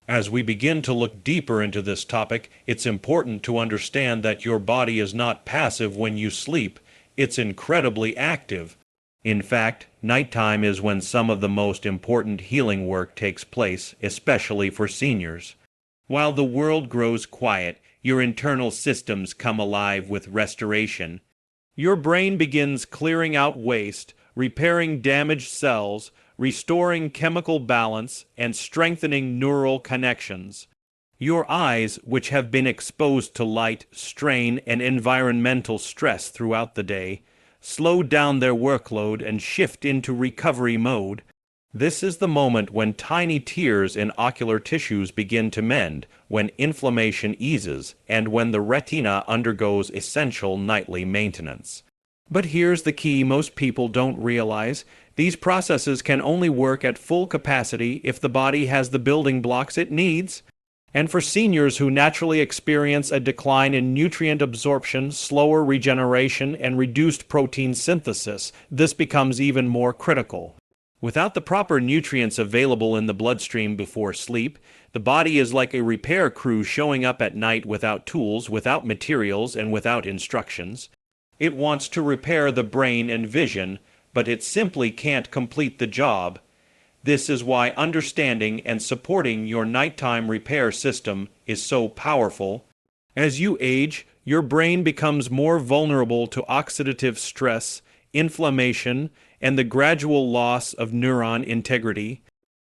As we begin to look deeper into this topic, it's important to understand that your body is not passive when you sleep, it's incredibly active. In fact, nighttime is when some of the most important healing work takes place, especially for seniors. While the world grows quiet, your internal systems come alive with restoration. Your brain begins clearing out waste, repairing damaged cells, restoring chemical balance, and strengthening neural connections. Your eyes, which have been exposed to light, strain, and environmental stress throughout the day, slow down their workload and shift into recovery mode. This is the moment when tiny tears in ocular tissues begin to mend, when inflammation eases, and when the retina undergoes essential nightly maintenance. But here's the key most people don't realize. These processes can only work at full capacity if the body has the building blocks it needs. And for seniors who naturally experience a decline in nutrient absorption, slower regeneration, and reduced protein synthesis, this becomes even more critical. Without the proper nutrients available in the bloodstream before sleep, the body is like a repair crew showing up at night without tools, without materials, and without instructions. It wants to repair the brain and vision, but it simply can't complete the job. This is why understanding and supporting your nighttime repair system is so powerful. As you age, your brain becomes more vulnerable to oxidative stress, inflammation, and the gradual loss of neuron integrity.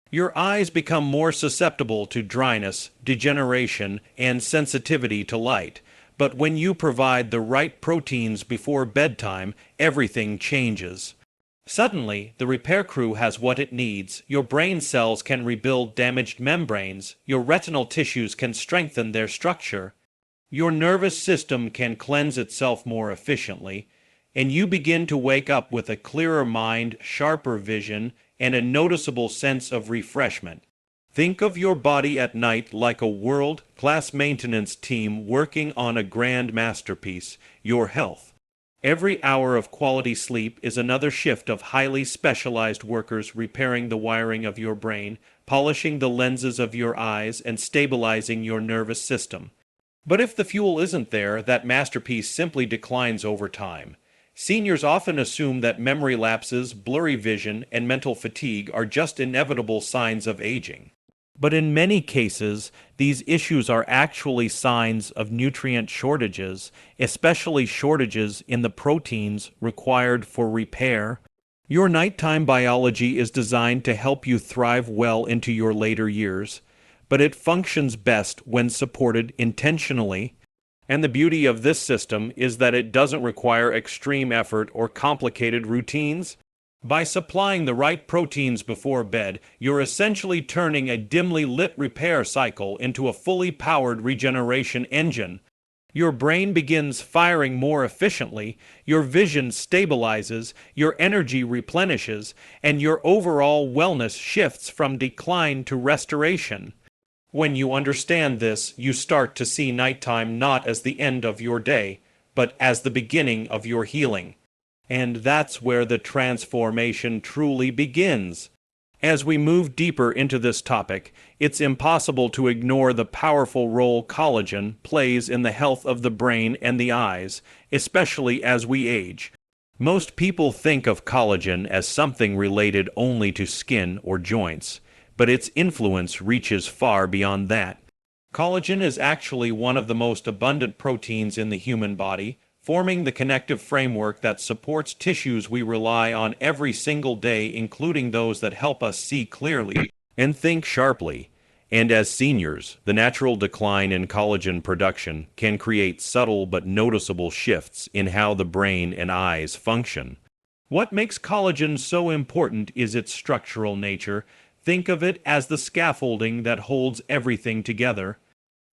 Your eyes become more susceptible to dryness, degeneration, and sensitivity to light. But when you provide the right proteins before bedtime, everything changes. Suddenly, the repair crew has what it needs. Your brain cells can rebuild damaged membranes. Your retinal tissues can strengthen their structure. Your nervous system can cleanse itself more efficiently. And you begin to wake up with a clearer mind, sharper vision, and a noticeable sense of refreshment. Think of your body at night like a world-class maintenance team working on a grand masterpiece, your health. Every hour of quality sleep is another shift of highly specialized workers repairing the wiring of your brain, polishing the lenses of your eyes, and stabilizing your nervous system. But if the fuel isn't there, that masterpiece simply declines over time. Seniors often assume that memory lapses, blurry vision, and mental fatigue are just inevitable signs of aging. But in many cases, these issues are actually signs of nutrient shortages, especially shortages in the proteins required for repair. Your nighttime biology is designed to help you thrive well into your later years, but it functions best when supported intentionally. And the beauty of this system is that it doesn't require extreme effort or complicated routines. By supplying the right proteins before bed, you're essentially turning a dimly lit repair cycle into a fully powered regeneration engine. Your brain begins firing more efficiently, your vision stabilizes, your energy replenishes, and your overall wellness shifts from decline to restoration. When you understand this, you start to see nighttime not as the end of your day, but as the beginning of your healing. And that's where the transformation truly begins. As we move deeper into this topic, it's impossible to ignore the powerful role collagen plays in the health of the brain and the eyes, especially as we age. Most people think of collagen as something related only to skin or joints, but its influence reaches far beyond that. Collagen is actually one of the most abundant proteins in the human body, forming the connective framework that supports tissues we rely on every single day, including those that help us see clearly and think sharply. And as seniors, the natural decline in collagen production can create subtle but noticeable shifts in how the brain and eyes function. What makes collagen so important is its structural nature. Think of it as the scaffolding that holds everything together.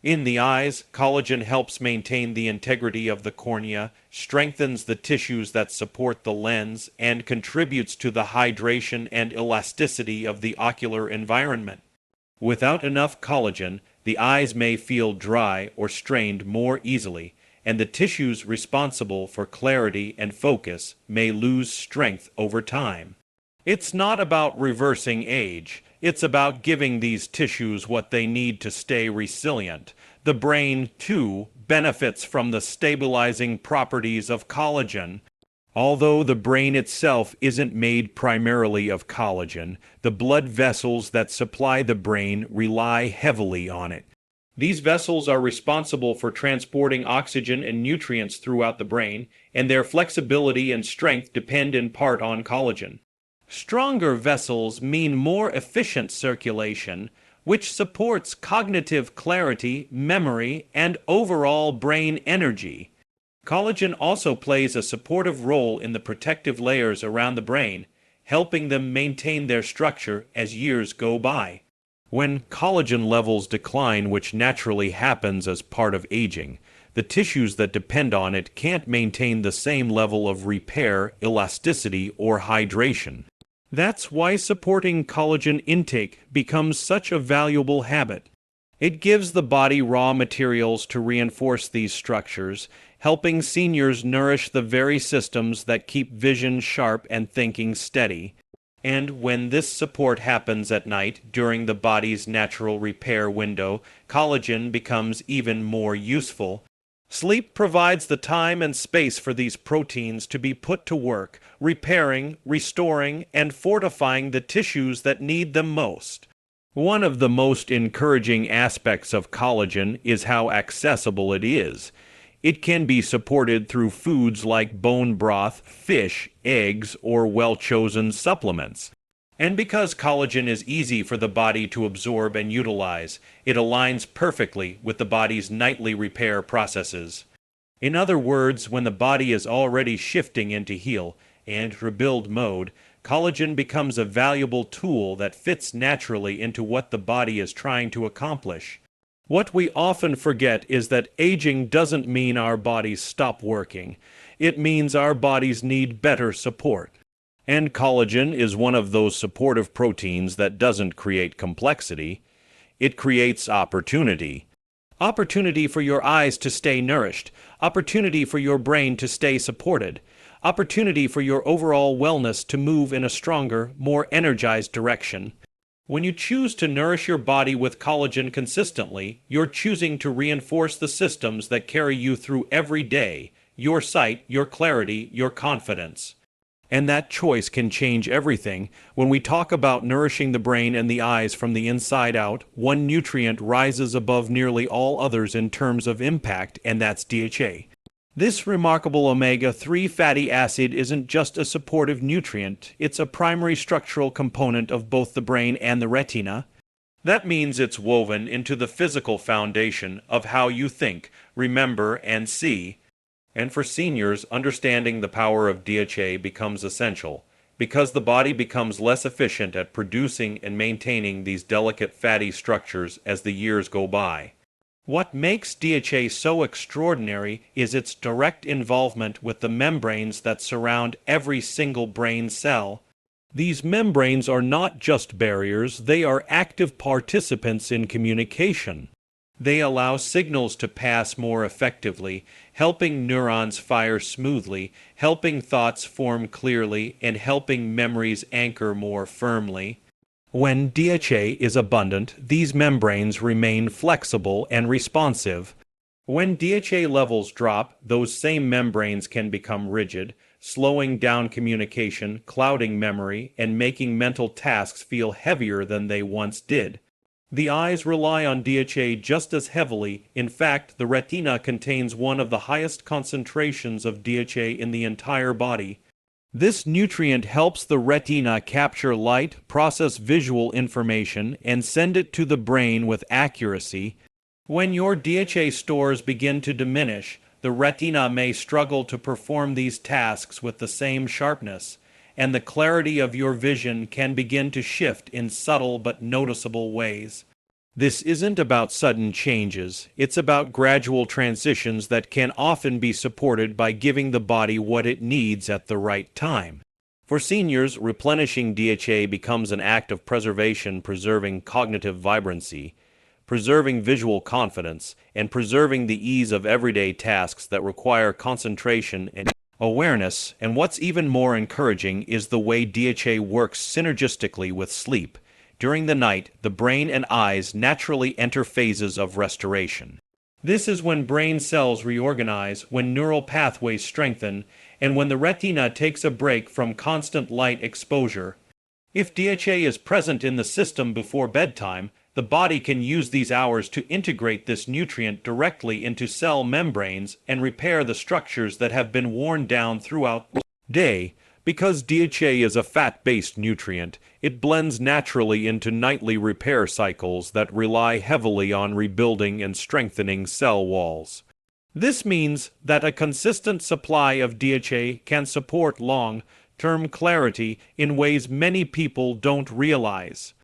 In the eyes, collagen helps maintain the integrity of the cornea, strengthens the tissues that support the lens, and contributes to the hydration and elasticity of the ocular environment. Without enough collagen, the eyes may feel dry or strained more easily, and the tissues responsible for clarity and focus may lose strength over time. It's not about reversing age. It's about giving these tissues what they need to stay resilient. The brain, too, benefits from the stabilizing properties of collagen. Although the brain itself isn't made primarily of collagen, the blood vessels that supply the brain rely heavily on it. These vessels are responsible for transporting oxygen and nutrients throughout the brain, and their flexibility and strength depend in part on collagen. Stronger vessels mean more efficient circulation, which supports cognitive clarity, memory, and overall brain energy. Collagen also plays a supportive role in the protective layers around the brain, helping them maintain their structure as years go by. When collagen levels decline, which naturally happens as part of aging, the tissues that depend on it can't maintain the same level of repair, elasticity, or hydration. That's why supporting collagen intake becomes such a valuable habit. It gives the body raw materials to reinforce these structures, helping seniors nourish the very systems that keep vision sharp and thinking steady. And when this support happens at night during the body's natural repair window, collagen becomes even more useful. Sleep provides the time and space for these proteins to be put to work, repairing, restoring, and fortifying the tissues that need them most. One of the most encouraging aspects of collagen is how accessible it is. It can be supported through foods like bone broth, fish, eggs, or well-chosen supplements. And because collagen is easy for the body to absorb and utilize, it aligns perfectly with the body's nightly repair processes. In other words, when the body is already shifting into heal and rebuild mode, collagen becomes a valuable tool that fits naturally into what the body is trying to accomplish. What we often forget is that aging doesn't mean our bodies stop working. It means our bodies need better support. And collagen is one of those supportive proteins that doesn't create complexity. It creates opportunity. Opportunity for your eyes to stay nourished. Opportunity for your brain to stay supported. Opportunity for your overall wellness to move in a stronger, more energized direction. When you choose to nourish your body with collagen consistently, you're choosing to reinforce the systems that carry you through every day, your sight, your clarity, your confidence. And that choice can change everything. When we talk about nourishing the brain and the eyes from the inside out, one nutrient rises above nearly all others in terms of impact, and that's DHA. This remarkable omega-3 fatty acid isn't just a supportive nutrient, it's a primary structural component of both the brain and the retina. That means it's woven into the physical foundation of how you think, remember, and see. And for seniors, understanding the power of DHA becomes essential, because the body becomes less efficient at producing and maintaining these delicate fatty structures as the years go by. What makes DHA so extraordinary is its direct involvement with the membranes that surround every single brain cell. These membranes are not just barriers, they are active participants in communication. They allow signals to pass more effectively, helping neurons fire smoothly, helping thoughts form clearly, and helping memories anchor more firmly. When DHA is abundant, these membranes remain flexible and responsive. When DHA levels drop, those same membranes can become rigid, slowing down communication, clouding memory, and making mental tasks feel heavier than they once did. The eyes rely on DHA just as heavily. In fact, the retina contains one of the highest concentrations of DHA in the entire body. This nutrient helps the retina capture light, process visual information, and send it to the brain with accuracy. When your DHA stores begin to diminish, the retina may struggle to perform these tasks with the same sharpness, and the clarity of your vision can begin to shift in subtle but noticeable ways. This isn't about sudden changes, it's about gradual transitions that can often be supported by giving the body what it needs at the right time. For seniors, replenishing DHA becomes an act of preservation, preserving cognitive vibrancy, preserving visual confidence, and preserving the ease of everyday tasks that require concentration and awareness. And what's even more encouraging is the way DHA works synergistically with sleep. During the night, the brain and eyes naturally enter phases of restoration. This is when brain cells reorganize, when neural pathways strengthen, and when the retina takes a break from constant light exposure. If DHA is present in the system before bedtime, the body can use these hours to integrate this nutrient directly into cell membranes and repair the structures that have been worn down throughout the day. Because DHA is a fat-based nutrient, it blends naturally into nightly repair cycles that rely heavily on rebuilding and strengthening cell walls. This means that a consistent supply of DHA can support long-term clarity in ways many people don't realize.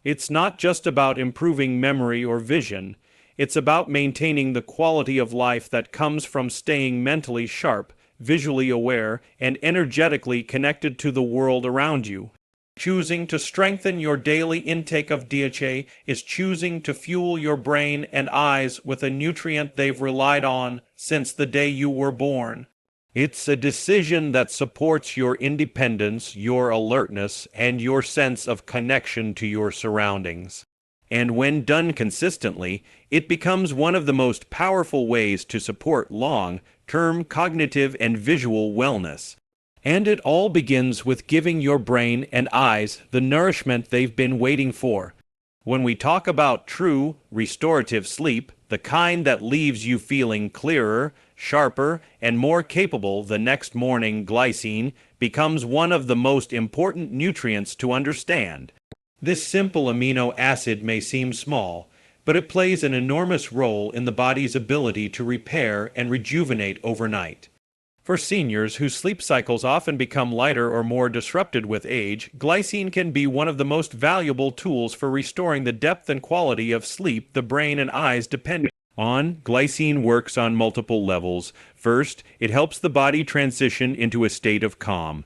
It's not just about improving memory or vision. It's about maintaining the quality of life that comes from staying mentally sharp, visually aware, and energetically connected to the world around you. Choosing to strengthen your daily intake of DHA is choosing to fuel your brain and eyes with a nutrient they've relied on since the day you were born. It's a decision that supports your independence, your alertness, and your sense of connection to your surroundings. And when done consistently, it becomes one of the most powerful ways to support long-term cognitive and visual wellness. And it all begins with giving your brain and eyes the nourishment they've been waiting for. When we talk about true, restorative sleep, the kind that leaves you feeling clearer, sharper, and more capable the next morning, glycine becomes one of the most important nutrients to understand. This simple amino acid may seem small, but it plays an enormous role in the body's ability to repair and rejuvenate overnight. For seniors whose sleep cycles often become lighter or more disrupted with age, glycine can be one of the most valuable tools for restoring the depth and quality of sleep the brain and eyes depend on. Glycine works on multiple levels. First, it helps the body transition into a state of calm.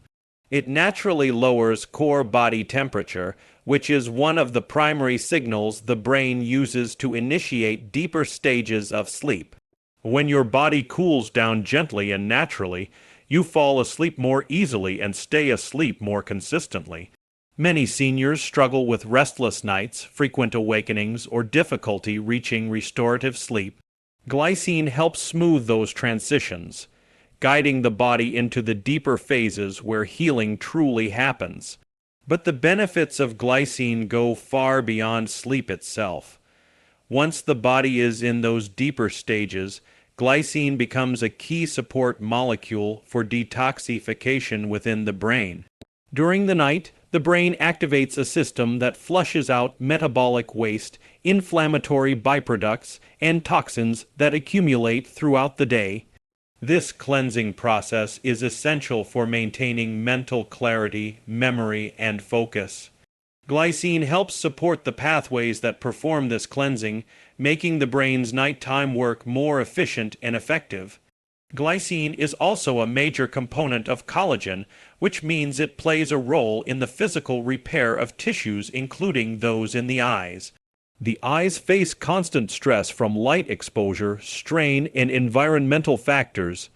It naturally lowers core body temperature, which is one of the primary signals the brain uses to initiate deeper stages of sleep. When your body cools down gently and naturally, you fall asleep more easily and stay asleep more consistently. Many seniors struggle with restless nights, frequent awakenings, or difficulty reaching restorative sleep. Glycine helps smooth those transitions, guiding the body into the deeper phases where healing truly happens. But the benefits of glycine go far beyond sleep itself. Once the body is in those deeper stages, glycine becomes a key support molecule for detoxification within the brain. During the night, the brain activates a system that flushes out metabolic waste, inflammatory byproducts, and toxins that accumulate throughout the day. This cleansing process is essential for maintaining mental clarity, memory, and focus. Glycine helps support the pathways that perform this cleansing, making the brain's nighttime work more efficient and effective. Glycine is also a major component of collagen, which means it plays a role in the physical repair of tissues, including those in the eyes. The eyes face constant stress from light exposure, strain, and environmental factors.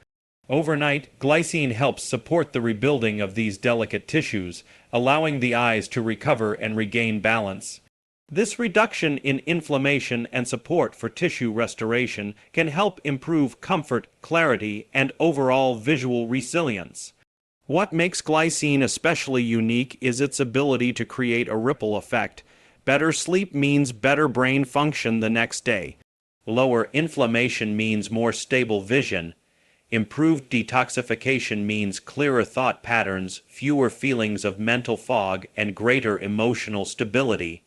Overnight, glycine helps support the rebuilding of these delicate tissues, allowing the eyes to recover and regain balance. This reduction in inflammation and support for tissue restoration can help improve comfort, clarity, and overall visual resilience. What makes glycine especially unique is its ability to create a ripple effect. Better sleep means better brain function the next day. Lower inflammation means more stable vision. Improved detoxification means clearer thought patterns, fewer feelings of mental fog, and greater emotional stability.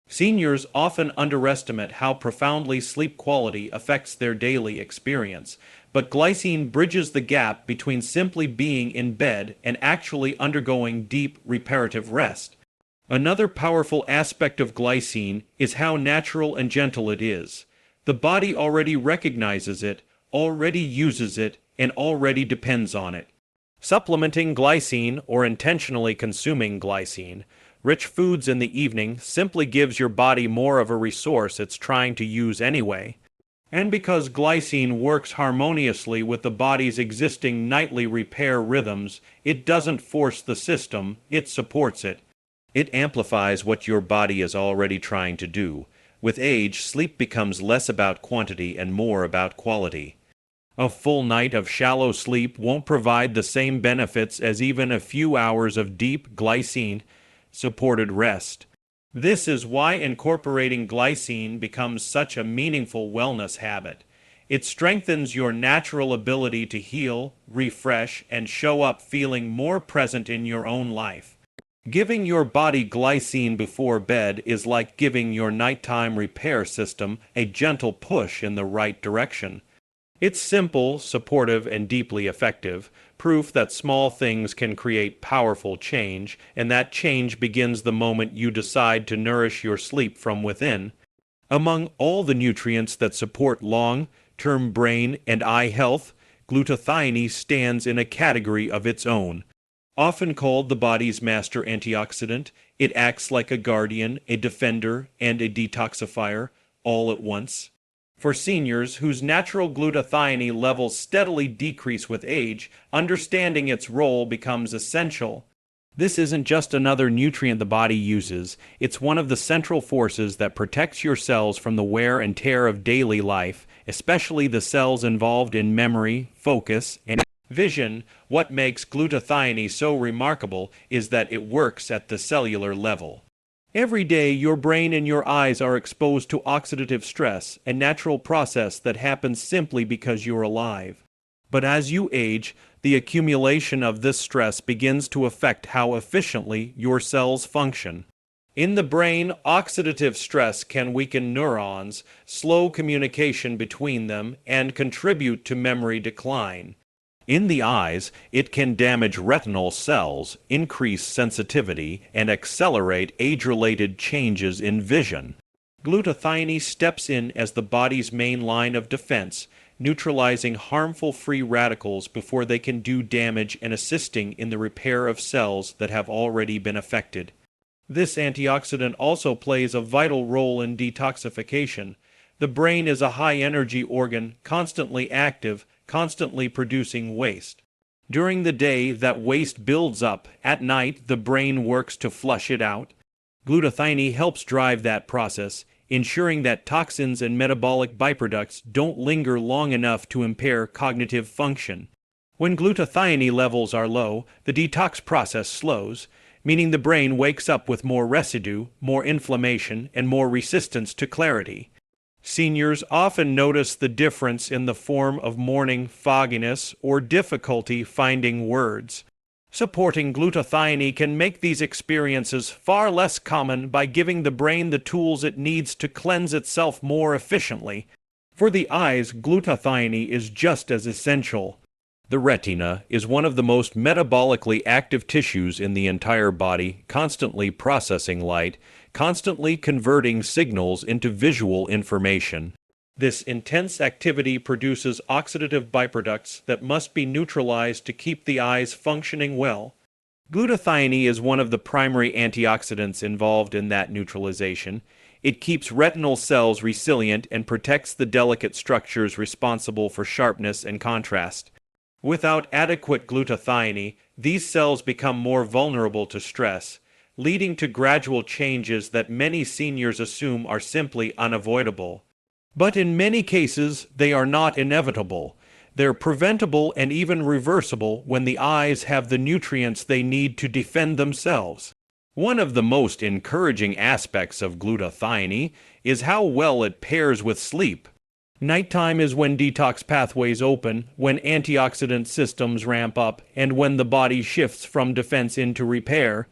Seniors often underestimate how profoundly sleep quality affects their daily experience, but glycine bridges the gap between simply being in bed and actually undergoing deep reparative rest. Another powerful aspect of glycine is how natural and gentle it is. The body already recognizes it, already uses it, and already depends on it. Supplementing glycine or intentionally consuming glycine, rich foods in the evening, simply gives your body more of a resource it's trying to use anyway. And because glycine works harmoniously with the body's existing nightly repair rhythms, it doesn't force the system, it supports it. It amplifies what your body is already trying to do. With age, sleep becomes less about quantity and more about quality. A full night of shallow sleep won't provide the same benefits as even a few hours of deep glycine-supported rest. This is why incorporating glycine becomes such a meaningful wellness habit. It strengthens your natural ability to heal, refresh, and show up feeling more present in your own life. Giving your body glycine before bed is like giving your nighttime repair system a gentle push in the right direction. It's simple, supportive, and deeply effective, proof that small things can create powerful change, and that change begins the moment you decide to nourish your sleep from within. Among all the nutrients that support long-term brain and eye health, glutathione stands in a category of its own. Often called the body's master antioxidant, it acts like a guardian, a defender, and a detoxifier, all at once. For seniors whose natural glutathione levels steadily decrease with age, understanding its role becomes essential. This isn't just another nutrient the body uses, it's one of the central forces that protects your cells from the wear and tear of daily life, especially the cells involved in memory, focus, and vision. What makes glutathione so remarkable is that it works at the cellular level. Every day, your brain and your eyes are exposed to oxidative stress, a natural process that happens simply because you're alive. But as you age, the accumulation of this stress begins to affect how efficiently your cells function. In the brain, oxidative stress can weaken neurons, slow communication between them, and contribute to memory decline. In the eyes, it can damage retinal cells, increase sensitivity, and accelerate age-related changes in vision. Glutathione steps in as the body's main line of defense, neutralizing harmful free radicals before they can do damage and assisting in the repair of cells that have already been affected. This antioxidant also plays a vital role in detoxification. The brain is a high-energy organ, constantly active, constantly producing waste. During the day, that waste builds up. At night, the brain works to flush it out. Glutathione helps drive that process, ensuring that toxins and metabolic byproducts don't linger long enough to impair cognitive function. When glutathione levels are low, the detox process slows, meaning the brain wakes up with more residue, more inflammation, and more resistance to clarity. Seniors often notice the difference in the form of morning fogginess or difficulty finding words. Supporting glutathione can make these experiences far less common by giving the brain the tools it needs to cleanse itself more efficiently. For the eyes, glutathione is just as essential. The retina is one of the most metabolically active tissues in the entire body, constantly processing light, constantly converting signals into visual information. This intense activity produces oxidative byproducts that must be neutralized to keep the eyes functioning well. Glutathione is one of the primary antioxidants involved in that neutralization. It keeps retinal cells resilient and protects the delicate structures responsible for sharpness and contrast. Without adequate glutathione, these cells become more vulnerable to stress, leading to gradual changes that many seniors assume are simply unavoidable. But in many cases, they are not inevitable. They're preventable and even reversible when the eyes have the nutrients they need to defend themselves. One of the most encouraging aspects of glutathione is how well it pairs with sleep. Nighttime is when detox pathways open, when antioxidant systems ramp up, and when the body shifts from defense into repair.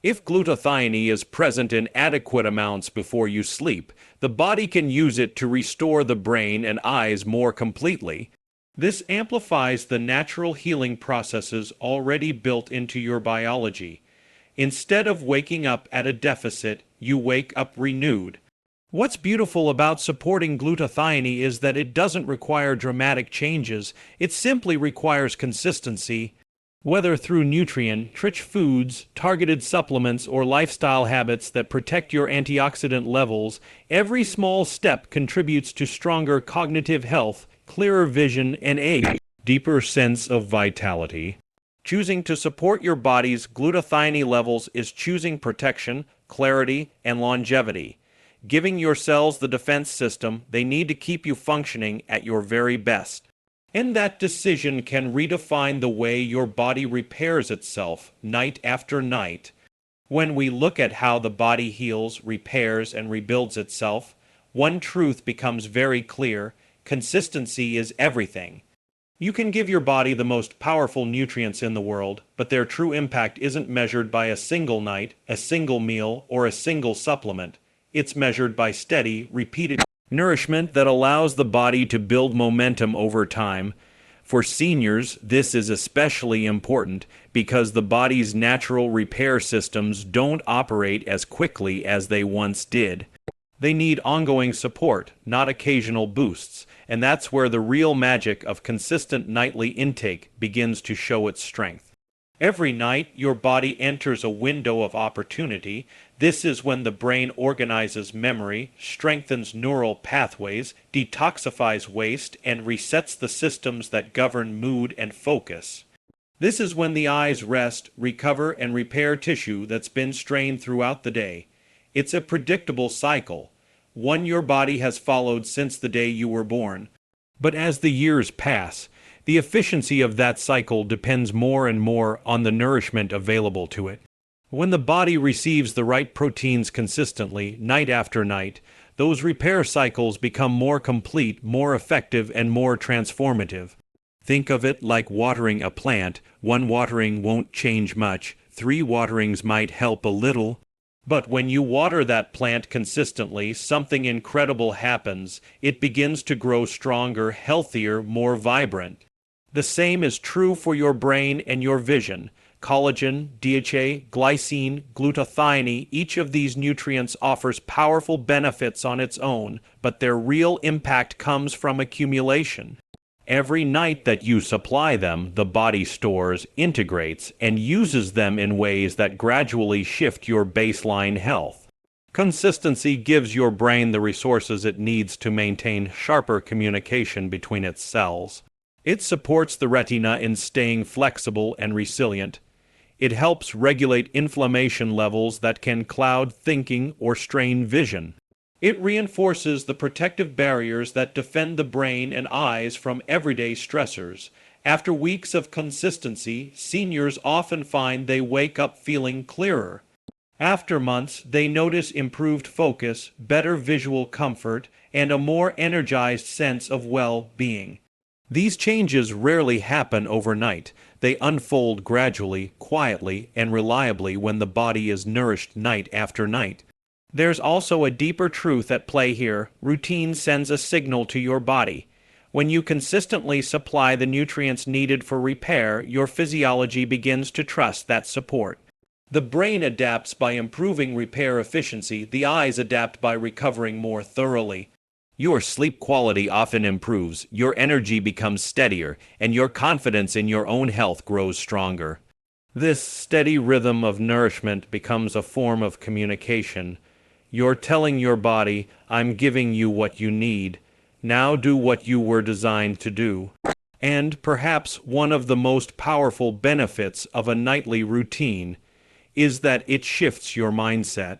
If glutathione is present in adequate amounts before you sleep, the body can use it to restore the brain and eyes more completely. This amplifies the natural healing processes already built into your biology. Instead of waking up at a deficit, you wake up renewed. What's beautiful about supporting glutathione is that it doesn't require dramatic changes, it simply requires consistency. Whether through nutrient-rich foods, targeted supplements, or lifestyle habits that protect your antioxidant levels, every small step contributes to stronger cognitive health, clearer vision, and a deeper sense of vitality. Choosing to support your body's glutathione levels is choosing protection, clarity, and longevity, giving your cells the defense system they need to keep you functioning at your very best. And that decision can redefine the way your body repairs itself night after night. When we look at how the body heals, repairs, and rebuilds itself, one truth becomes very clear: consistency is everything. You can give your body the most powerful nutrients in the world, but their true impact isn't measured by a single night, a single meal, or a single supplement. It's measured by steady, repeated nourishment that allows the body to build momentum over time. For seniors, this is especially important because the body's natural repair systems don't operate as quickly as they once did. They need ongoing support, not occasional boosts, and that's where the real magic of consistent nightly intake begins to show its strength. Every night, your body enters a window of opportunity. This is when the brain organizes memory, strengthens neural pathways, detoxifies waste, and resets the systems that govern mood and focus. This is when the eyes rest, recover, and repair tissue that's been strained throughout the day. It's a predictable cycle, one your body has followed since the day you were born. But as the years pass, the efficiency of that cycle depends more and more on the nourishment available to it. When the body receives the right proteins consistently, night after night, those repair cycles become more complete, more effective, and more transformative. Think of it like watering a plant. One watering won't change much. 3 waterings might help a little. But when you water that plant consistently, something incredible happens. It begins to grow stronger, healthier, more vibrant. The same is true for your brain and your vision. Collagen, DHA, glycine, glutathione, each of these nutrients offers powerful benefits on its own, but their real impact comes from accumulation. Every night that you supply them, the body stores, integrates, and uses them in ways that gradually shift your baseline health. Consistency gives your brain the resources it needs to maintain sharper communication between its cells. It supports the retina in staying flexible and resilient. It helps regulate inflammation levels that can cloud thinking or strain vision. It reinforces the protective barriers that defend the brain and eyes from everyday stressors. After weeks of consistency, seniors often find they wake up feeling clearer. After months, they notice improved focus, better visual comfort, and a more energized sense of well-being. These changes rarely happen overnight. They unfold gradually, quietly, and reliably when the body is nourished night after night. There's also a deeper truth at play here. Routine sends a signal to your body. When you consistently supply the nutrients needed for repair, your physiology begins to trust that support. The brain adapts by improving repair efficiency. The eyes adapt by recovering more thoroughly. Your sleep quality often improves, your energy becomes steadier, and your confidence in your own health grows stronger. This steady rhythm of nourishment becomes a form of communication. You're telling your body, I'm giving you what you need. Now do what you were designed to do. And perhaps one of the most powerful benefits of a nightly routine is that it shifts your mindset.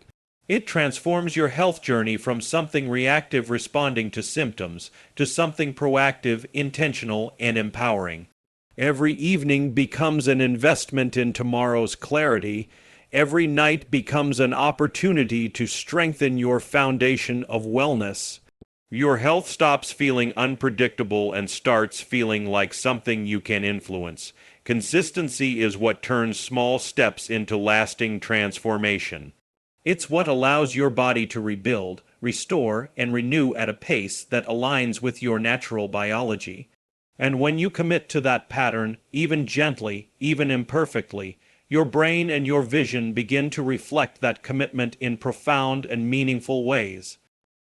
It transforms your health journey from something reactive responding to symptoms to something proactive, intentional, and empowering. Every evening becomes an investment in tomorrow's clarity. Every night becomes an opportunity to strengthen your foundation of wellness. Your health stops feeling unpredictable and starts feeling like something you can influence. Consistency is what turns small steps into lasting transformation. It's what allows your body to rebuild, restore, and renew at a pace that aligns with your natural biology. And when you commit to that pattern, even gently, even imperfectly, your brain and your vision begin to reflect that commitment in profound and meaningful ways.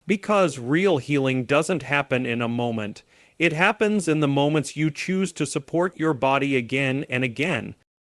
Because real healing doesn't happen in a moment. It happens in the moments you choose to support your body again and again.